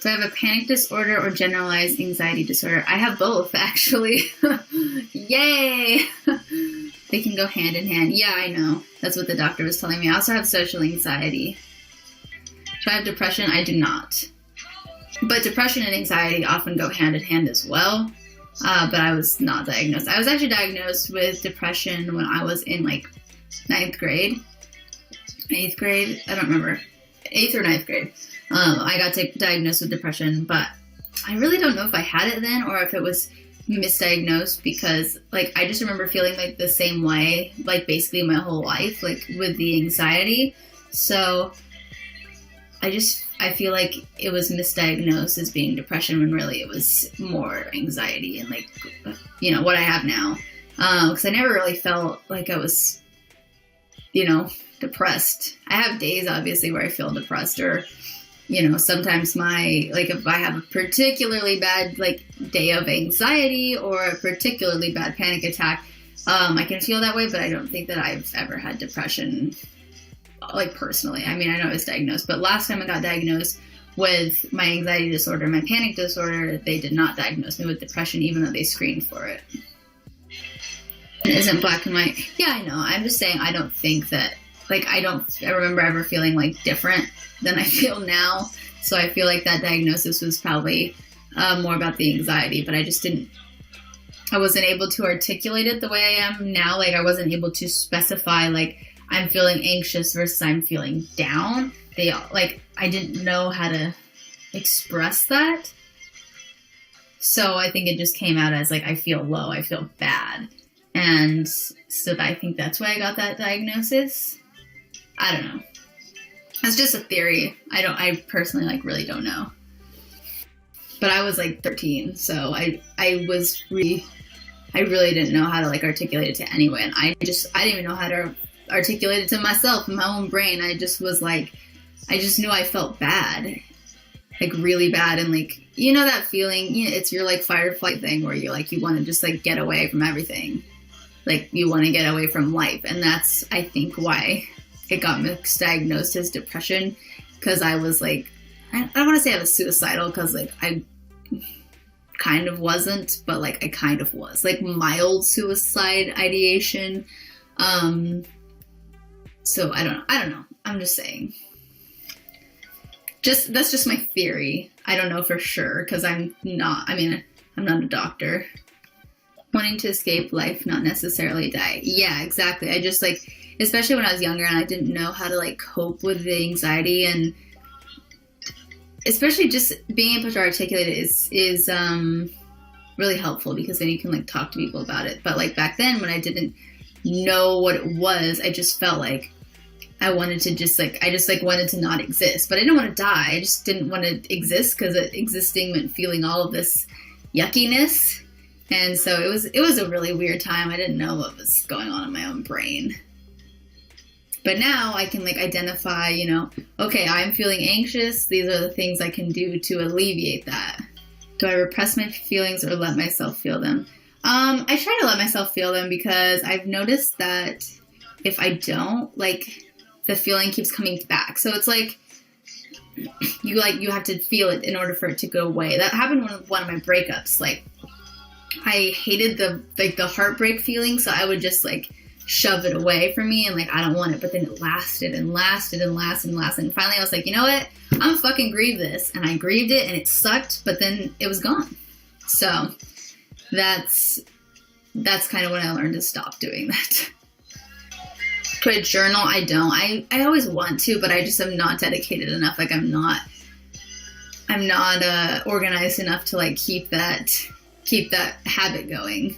Do I have a panic disorder or generalized anxiety disorder? I have both, actually. Yay! They can go hand in hand. Yeah, I know. That's what the doctor was telling me. I also have social anxiety. Do I have depression? I do not. But depression and anxiety often go hand in hand as well. But I was not diagnosed. I was actually diagnosed with depression when I was in like 9th grade. 8th grade? I don't remember. 8th or 9th grade. I got diagnosed with depression, but I really don't know if I had it then or if it was misdiagnosed, because like I just remember feeling like the same way like basically my whole life, like with the anxiety. So I feel like it was misdiagnosed as being depression when really it was more anxiety and like, you know, what I have now. Because I never really felt like I was, you know, depressed. I have days obviously where I feel depressed, or you know, sometimes if I have a particularly bad, like, day of anxiety or a particularly bad panic attack, I can feel that way, but I don't think that I've ever had depression, like, personally. I mean, I know I was diagnosed, but last time I got diagnosed with my anxiety disorder, my panic disorder, they did not diagnose me with depression, even though they screened for it. It isn't black and white. Yeah, I know. I'm just saying I don't think that, like, I remember ever feeling, like, different than I feel now. So I feel like that diagnosis was probably more about the anxiety, but I wasn't able to articulate it the way I am now. Like, I wasn't able to specify, like, I'm feeling anxious versus I'm feeling down. I didn't know how to express that. So I think it just came out as, like, I feel low, I feel bad. And so I think that's why I got that diagnosis. I don't know. It's just a theory. I personally, like, really don't know. But I was, like, 13, so I really didn't know how to, like, articulate it to anyone. And I didn't even know how to articulate it to myself in my own brain. I just was, like, I just knew I felt bad. Like, really bad. And, like, you know that feeling, you know, it's your, like, fight or flight thing where you want to just, like, get away from everything. Like, you want to get away from life. And that's, I think, why it got misdiagnosed as depression, because I was like, I don't want to say I was suicidal, because like I kind of wasn't, but like I kind of was, like mild suicide ideation. So I don't know. I'm just saying. That's just my theory. I don't know for sure, because I'm not a doctor. Wanting to escape life, not necessarily die. Yeah, exactly. I just, like, especially when I was younger and I didn't know how to, like, cope with the anxiety, and especially just being able to articulate it is really helpful, because then you can, like, talk to people about it. But, like, back then when I didn't know what it was, I just felt like I wanted to wanted to not exist. But I didn't want to die. I just didn't want to exist, because existing meant feeling all of this yuckiness. And so it was a really weird time. I didn't know what was going on in my own brain. But now I can, like, identify, you know, okay, I'm feeling anxious. These are the things I can do to alleviate that. Do I repress my feelings or let myself feel them? I try to let myself feel them, because I've noticed that if I don't, like, the feeling keeps coming back. So it's like you have to feel it in order for it to go away. That happened with one of my breakups. Like, I hated the heartbreak feeling, so I would just, like, shove it away from me and, like, I don't want it. But then it lasted and lasted and lasted and lasted. And finally I was like, you know what? I'm fucking grieve this. And I grieved it, and it sucked, but then it was gone. So that's kind of when I learned to stop doing that. Do I journal? I don't. I always want to, but I just am not dedicated enough. Like, I'm not organized enough to, like, keep that habit going.